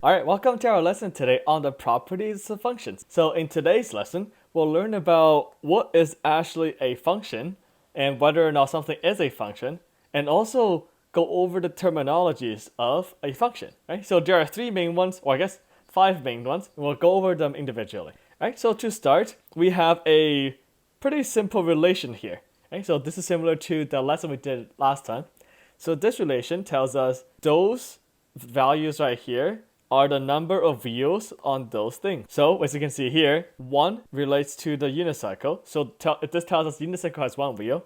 Alright, welcome to our lesson today on the properties of functions. So in today's lesson, we'll learn about what is actually a function and whether or not something is a function, and also go over the terminologies of a function. Right? So there are three main ones, or I guess five main ones, and we'll go over them individually. Right? So to start, we have a pretty simple relation here. Right? So this is similar to the lesson we did last time. So this relation tells us those values right here are the number of wheels on those things. So as you can see here, 1 relates to the unicycle. So this tells us unicycle has 1 wheel.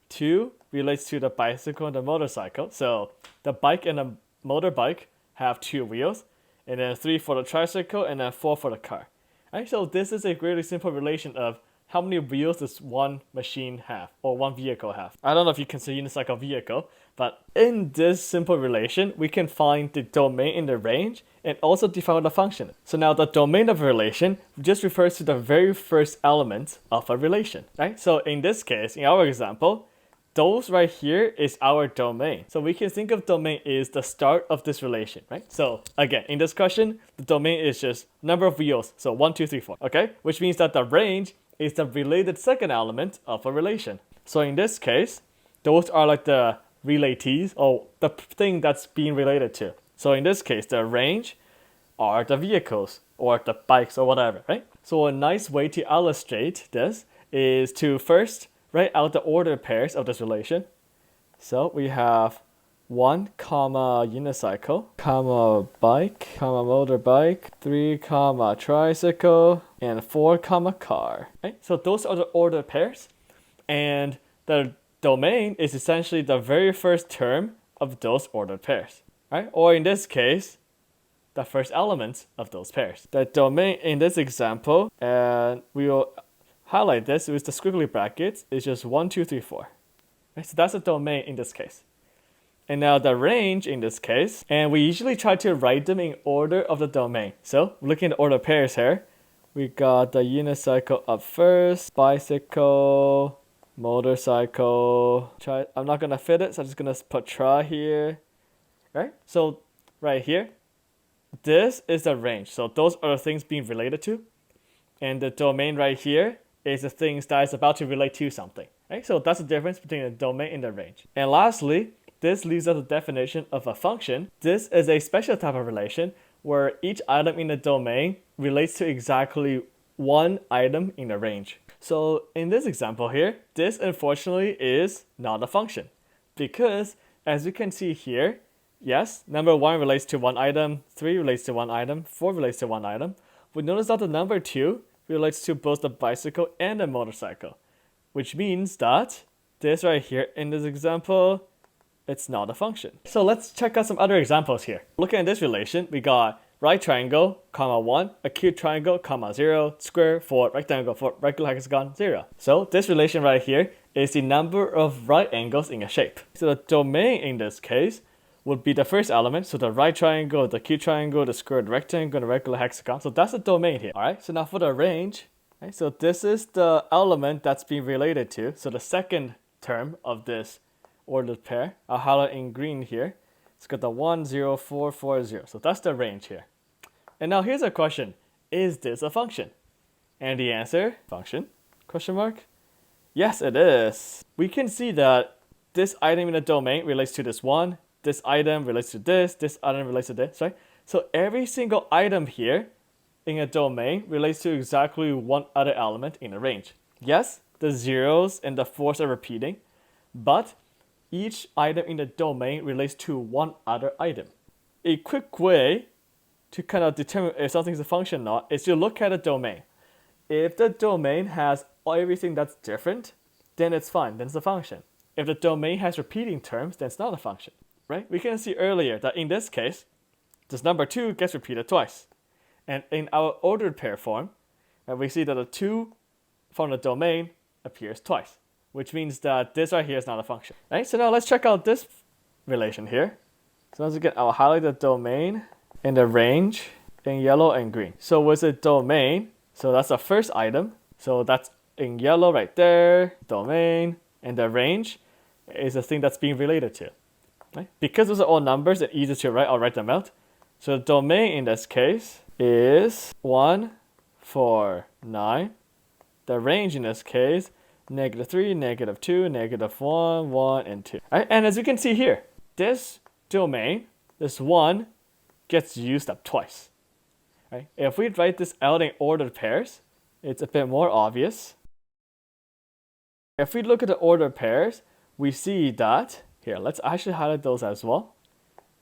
2 relates to the bicycle and the motorcycle. So the bike and the motorbike have 2 wheels. And then 3 for the tricycle and then 4 for the car. Right? So this is a really simple relation of how many wheels does one machine have or one vehicle have. I don't know if you consider unicycle a vehicle, but in this simple relation, we can find the domain in the range and also define the function. So now the domain of a relation just refers to the very first element of a relation, right? So in this case, in our example, those right here is our domain. So we can think of domain is the start of this relation, right? So again, in this question, the domain is just number of wheels. So 1, 2, 3, 4, okay? Which means that the range is the related second element of a relation. So in this case, those are like the relatees or the thing that's being related to. So in this case, the range are the vehicles or the bikes or whatever, right? So a nice way to illustrate this is to first write out the ordered pairs of this relation. So we have 1 comma unicycle, comma bike, comma motorbike, 3 comma tricycle, and 4 comma car. Right? So those are the ordered pairs, and the domain is essentially the very first term of those ordered pairs. Right? Or in this case, the first element of those pairs. The domain in this example, and we will highlight this with the squiggly brackets, is just 1, 2, 3, 4. Right? So that's the domain in this case. And now the range in this case, and we usually try to write them in order of the domain. So looking at the order pairs here, we got the unicycle up first, bicycle, motorcycle. I'm not gonna fit it, so I'm just gonna put try here. Right? So right here, this is the range. So those are the things being related to. And the domain right here is the things that is about to relate to something. Right? So that's the difference between the domain and the range. And lastly, this leaves us a definition of a function. This is a special type of relation where each item in the domain relates to exactly one item in the range. So in this example here, this unfortunately is not a function because as you can see here, yes, number 1 relates to one item, 3 relates to one item, 4 relates to one item. But notice that the number 2 relates to both the bicycle and the motorcycle, which means that this right here in this example, it's not a function. So let's check out some other examples here. Looking at this relation, we got right triangle, comma 1, acute triangle, comma 0, square, 4, rectangle, 4, regular hexagon, 0. So this relation right here is the number of right angles in a shape. So the domain in this case would be the first element. So the right triangle, the acute triangle, the square, the rectangle, and the regular hexagon. So that's the domain here. All right. So now for the range, right? So this is the element that's being related to. So the second term of this ordered pair, I'll highlight in green here. It's got the 1, 0, 4, 4, 0. So that's the range here. And now here's a question. Is this a function? And the answer, function, question mark? Yes, it is. We can see that this item in the domain relates to this one. This item relates to this item relates to this, right? So every single item here in a domain relates to exactly one other element in a range. Yes, the zeros and the 4s are repeating, but each item in the domain relates to one other item. A quick way to kind of determine if something is a function or not is to look at a domain. If the domain has everything that's different, then it's fine, then it's a function. If the domain has repeating terms, then it's not a function, right? We can see earlier that in this case, this number 2 gets repeated twice. And in our ordered pair form, we see that the 2 from the domain appears twice, which means that this right here is not a function, right? So now let's check out this relation here. So once again, I'll highlight the domain and the range in yellow and green. So with the domain, so that's the first item. So that's in yellow right there, domain, and the range is the thing that's being related to. Right? Because those are all numbers and easy to write, I'll write them out. So the domain in this case is 1, 4, 9. The range in this case, -3, -2, -1, 1, and 2. Right? And as you can see here, this domain, this 1, gets used up twice. Right? If we write this out in ordered pairs, it's a bit more obvious. If we look at the ordered pairs, we see that, here, let's actually highlight those as well.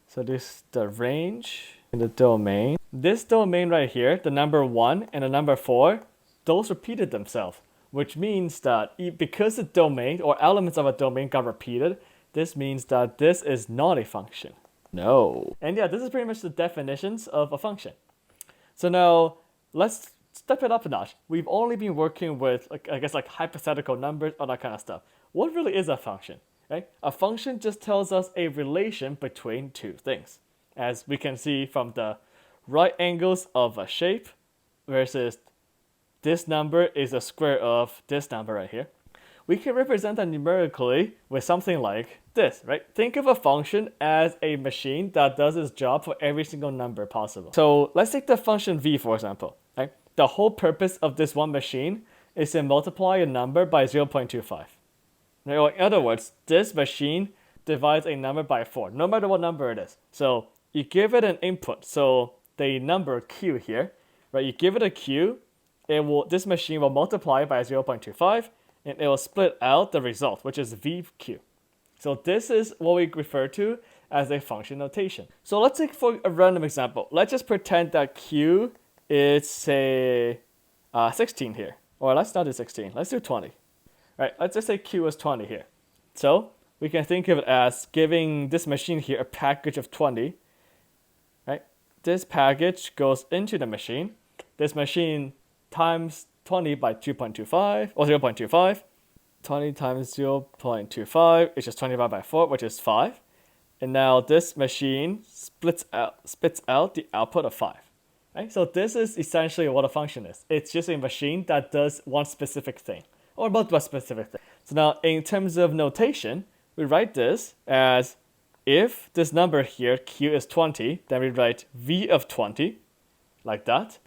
So this is the range in the domain. This domain right here, the number 1 and the number 4, those repeated themselves, which means that because the domain or elements of a domain got repeated, this means that this is not a function. No. And yeah, this is pretty much the definitions of a function. So now let's step it up a notch. We've only been working with, I guess, hypothetical numbers, all that kind of stuff. What really is a function? Right? A function just tells us a relation between two things. As we can see from the right angles of a shape versus this number is the square of this number right here. We can represent that numerically with something like this, right? Think of a function as a machine that does its job for every single number possible. So let's take the function v, for example. Right? The whole purpose of this one machine is to multiply a number by 0.25. Or in other words, this machine divides a number by 4, no matter what number it is. So you give it an input, so the number q here, right? You give it a q, this machine will multiply by 0.25, and it will split out the result, which is vq. So this is what we refer to as a function notation. So let's take for a random example. Let's just pretend that q is, say, 16 here. Or let's not do 16, let's do 20. Right, let's just say q is 20 here. So we can think of it as giving this machine here a package of 20. Right? This package goes into the machine. This machine times 20 by 2.25 or 0.25. 20 times 0.25 is just 25 by 4, which is 5. And now this machine spits out the output of 5. Right? So this is essentially what a function is. It's just a machine that does one specific thing, or multiple specific things. So now in terms of notation, we write this as, if this number here, q is 20, then we write v of 20, like that,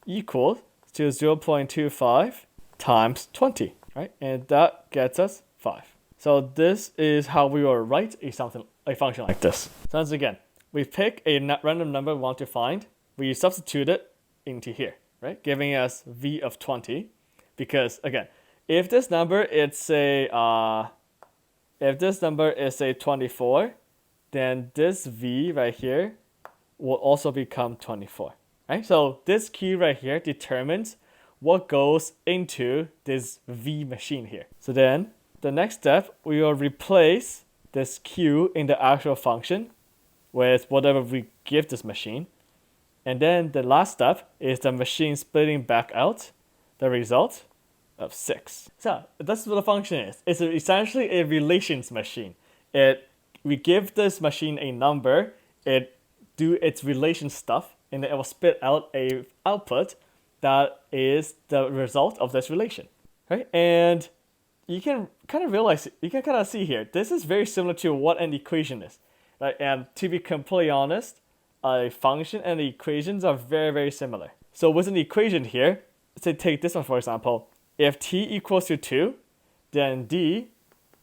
equals to 0.25 times 20, right? And that gets us 5. So this is how we will write a function like this. So once again, we pick a random number we want to find, we substitute it into here, right? Giving us v of 20, because again, if this number is say 24, then this v right here will also become 24. Right? So this key right here determines what goes into this v machine here. So then the next step, we will replace this q in the actual function with whatever we give this machine. And then the last step is the machine splitting back out the result of 6. So that's what a function is. It's essentially a relations machine. We give this machine a number, it do its relation stuff, and it will spit out a output that is the result of this relation. Right? And you can kind of see here, this is very similar to what an equation is. Right? And to be completely honest, a function and the equations are very, very similar. So with an equation here, say take this one for example, if t equals to 2, then d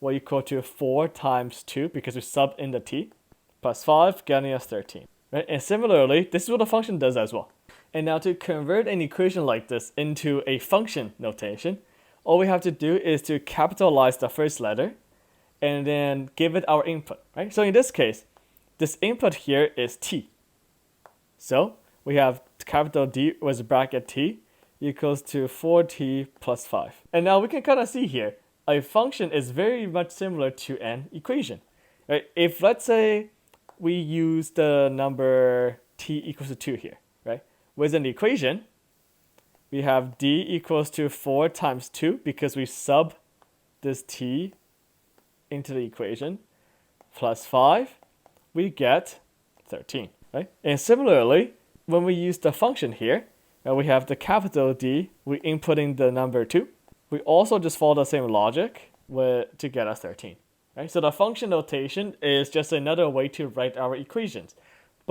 will equal to 4 times 2 because we sub in the t, plus 5, getting us 13. Right? And similarly, this is what a function does as well. And now to convert an equation like this into a function notation, all we have to do is to capitalize the first letter and then give it our input. Right? So in this case, this input here is t. So we have capital D with bracket t equals to 4t plus 5. And now we can kind of see here, a function is very much similar to an equation. Right? If let's say we use the number t equals to 2 here, right? With an equation, we have d equals to 4 times 2 because we sub this t into the equation, plus 5, we get 13. Right? And similarly, when we use the function here, we have the capital D, we inputting the number 2. We also just follow the same logic to get us 13. Right? So the function notation is just another way to write our equations.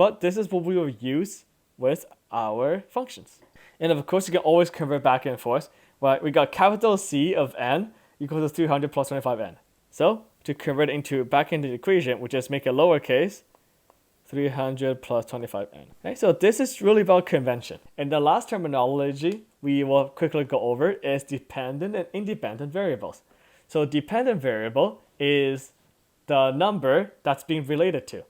but this is what we will use with our functions. And of course, you can always convert back and forth. Right? We got capital C of n equals to 300 plus 25n. So to convert back into the equation, we just make a lowercase 300 plus 25n. Okay, so this is really about convention. And the last terminology we will quickly go over is dependent and independent variables. So dependent variable is the number that's being related to.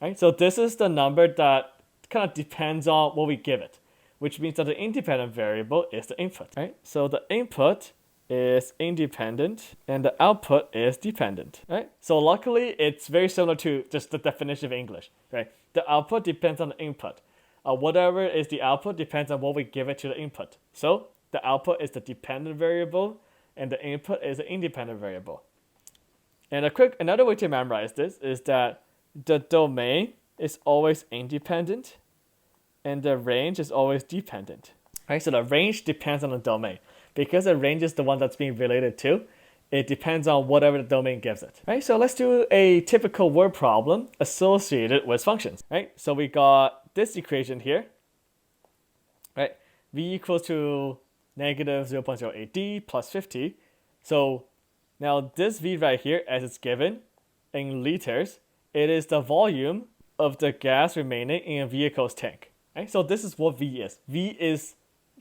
Right? So this is the number that kind of depends on what we give it, which means that the independent variable is the input. Right? So the input is independent and the output is dependent. Right? So luckily, it's very similar to just the definition of English. Right? The output depends on the input. Whatever is the output depends on what we give it to the input. So the output is the dependent variable and the input is the independent variable. And another way to memorize this is that the domain is always independent and the range is always dependent. Right? So the range depends on the domain. Because the range is the one that's being related to, it depends on whatever the domain gives it. Right? So let's do a typical word problem associated with functions. Right? So we got this equation here. Right? V equals to negative 0.08d plus 50. So now this V right here, as it's given in liters, it is the volume of the gas remaining in a vehicle's tank. Right? So this is what V is. V is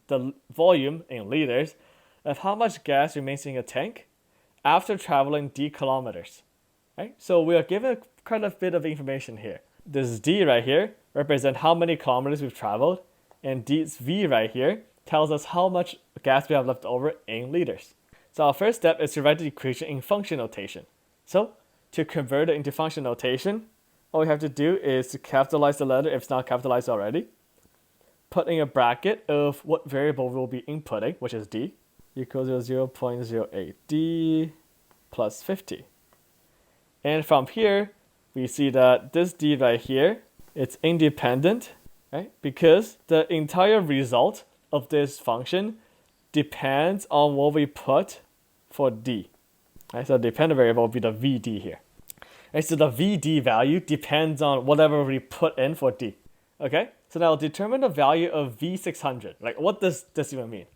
the volume in liters of how much gas remains in a tank after traveling d kilometers. Right? So we are given quite a bit of information here. This d right here represents how many kilometers we've traveled, and this v right here tells us how much gas we have left over in liters. So our first step is to write the equation in function notation. So to convert it into function notation, all we have to do is to capitalize the letter if it's not capitalized already, put in a bracket of what variable we'll be inputting, which is d, equals to 0.08d plus 50. And from here, we see that this d right here, it's independent, right? Because the entire result of this function depends on what we put for d. Right? So the dependent variable will be the vd here. Right? So the vd value depends on whatever we put in for d. Okay? So now determine the value of V600. Like, what does this even mean?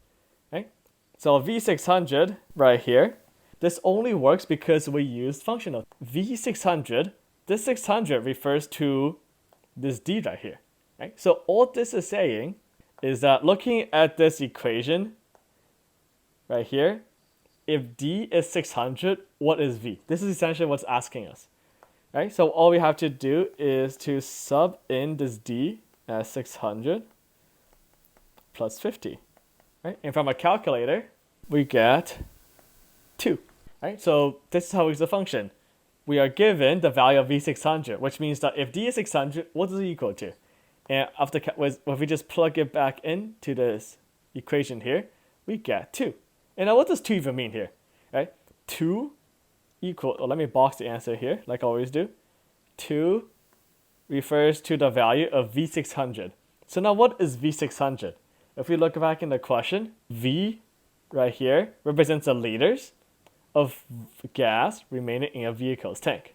Right? So V600 right here, this only works because we used functional. V600, this 600 refers to this d right here. Right? So all this is saying is that looking at this equation right here, if d is 600, what is v? This is essentially what's asking us. Right? So all we have to do is to sub in this d as 600 plus 50. Right? And from a calculator, we get 2. Right? So this is how we use the function. We are given the value of V600, which means that if d is 600, what does it equal to? And if we just plug it back into this equation here, we get 2. And now what does 2 even mean here? Right? 2 equal, let me box the answer here, like I always do. 2 refers to the value of V600. So now what is V600? If we look back in the question, V right here represents the liters of gas remaining in a vehicle's tank.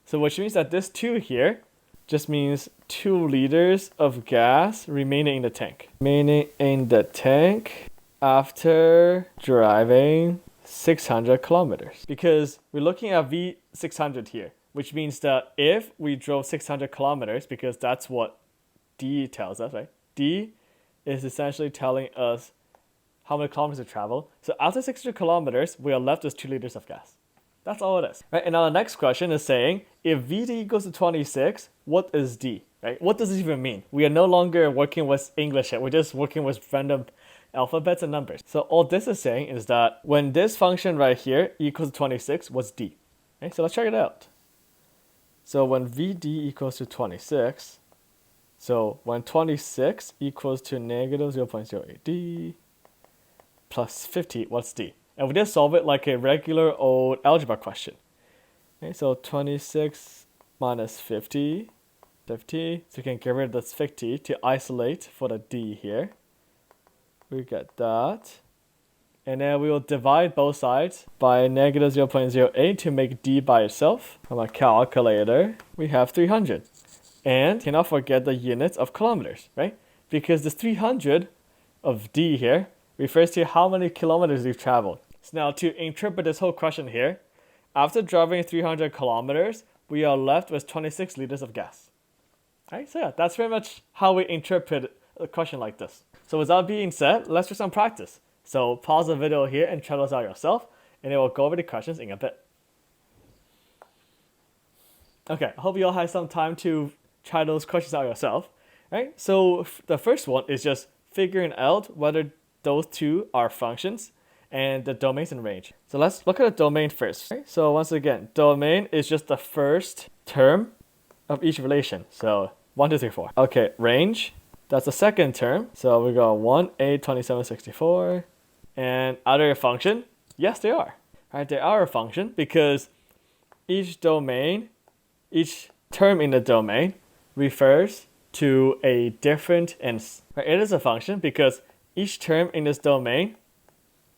So which means that this 2 here just means 2 liters of gas remaining in the tank. Remaining in the tank after driving 600 kilometers. Because we're looking at V600 here, which means that if we drove 600 kilometers, because that's what D tells us, right? D is essentially telling us how many kilometers to travel. So after 600 kilometers, we are left with 2 liters of gas. That's all it is. Right? And now the next question is saying, if VD equals to 26, what is D? Right? What does this even mean? We are no longer working with English yet. We're just working with random alphabets and numbers. So all this is saying is that when this function right here equals to 26, what's D? Okay, so let's check it out. So when VD equals to 26, so when 26 equals to negative 0.08D plus 50, what's D? And we just solve it like a regular old algebra question. Okay, so 26 minus 50, so we can get rid of this 50 to isolate for the D here. We get that. And then we will divide both sides by negative 0.08 to make D by itself. From a calculator, we have 300. And cannot forget the units of kilometers, right? Because this 300 of d here refers to how many kilometers we've traveled. So now to interpret this whole question here, after driving 300 kilometers, we are left with 26 liters of gas. Right? So yeah, that's pretty much how we interpret a question like this. So with that being said, let's do some practice. So pause the video here and try those out yourself, and then we'll go over the questions in a bit. Okay, I hope you all had some time to try those questions out yourself. Right? So the first one is just figuring out whether those two are functions and the domains and range. So let's look at the domain first. Right? So once again, domain is just the first term of each relation. So 1, 2, 3, 4. Okay, range, that's the second term. So we go 1, 8, 27, 64. And are they a function? Yes, they are. Right? They are a function because each domain, each term in the domain refers to a different instance. Right? It is a function because each term in this domain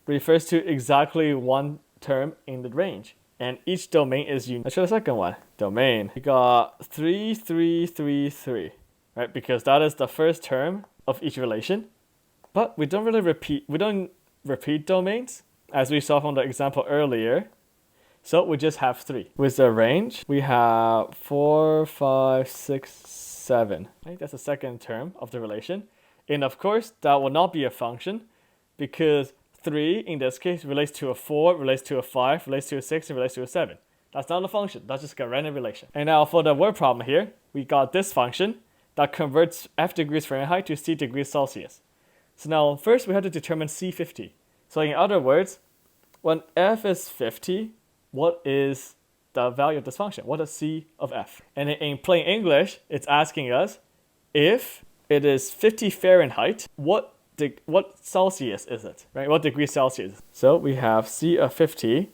refers to exactly one term in the range. And each domain is unique. Let's show the second one. Domain. We got 3, 3, 3, 3. Right? Because that is the first term of each relation. But we don't repeat domains, as we saw from the example earlier. So we just have 3. With the range, we have 4, 5, 6, 7. Right? That's the second term of the relation. And of course, that will not be a function because 3 in this case relates to a 4, relates to a 5, relates to a 6, and relates to a 7. That's not a function. That's just a random relation. And now for the word problem here, we got this function that converts F degrees Fahrenheit to C degrees Celsius. So now first we have to determine C50. So in other words, when F is 50, what is the value of this function? What is C of F? And in plain English, it's asking us if it is 50 Fahrenheit, what Celsius is it, right? What degree Celsius? So we have C of 50.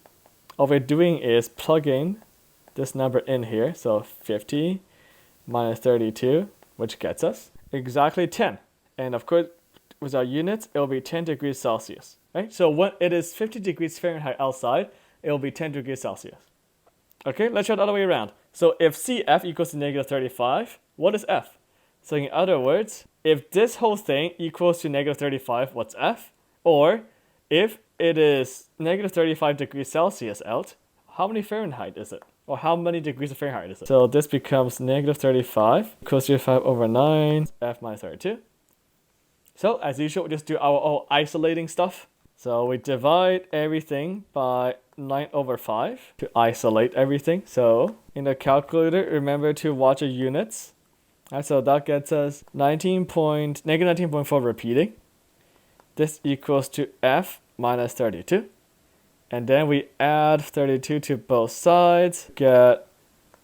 All we're doing is plugging this number in here. So 50 minus 32, which gets us exactly 10. And of course, with our units, it will be 10 degrees Celsius, right? So when it is 50 degrees Fahrenheit outside, it will be 10 degrees Celsius. Okay, let's try it the other way around. So if CF equals to negative 35, what is F? So in other words, if this whole thing equals to negative 35, what's F? Or if it is negative 35 degrees Celsius out, how many Fahrenheit is it? Or how many degrees of Fahrenheit is it? So this becomes negative 35 equals to 5 over 9, F minus 32. So as usual, we just do our own isolating stuff. So we divide everything by 9 over 5 to isolate everything. So in the calculator, remember to watch the units. Right, so that gets us negative 19.4 repeating. This equals to F minus 32. And then we add 32 to both sides, get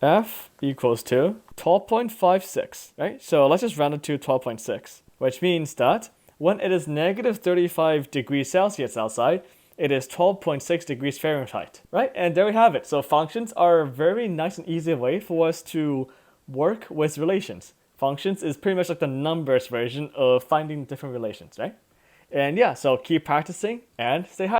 F equals to 12.56, right? So let's just round it to 12.6, which means that when it is negative 35 degrees Celsius outside, it is 12.6 degrees Fahrenheit, right? And there we have it. So functions are a very nice and easy way for us to work with relations. Functions is pretty much like the numbers version of finding different relations, right? And yeah, so keep practicing and stay high.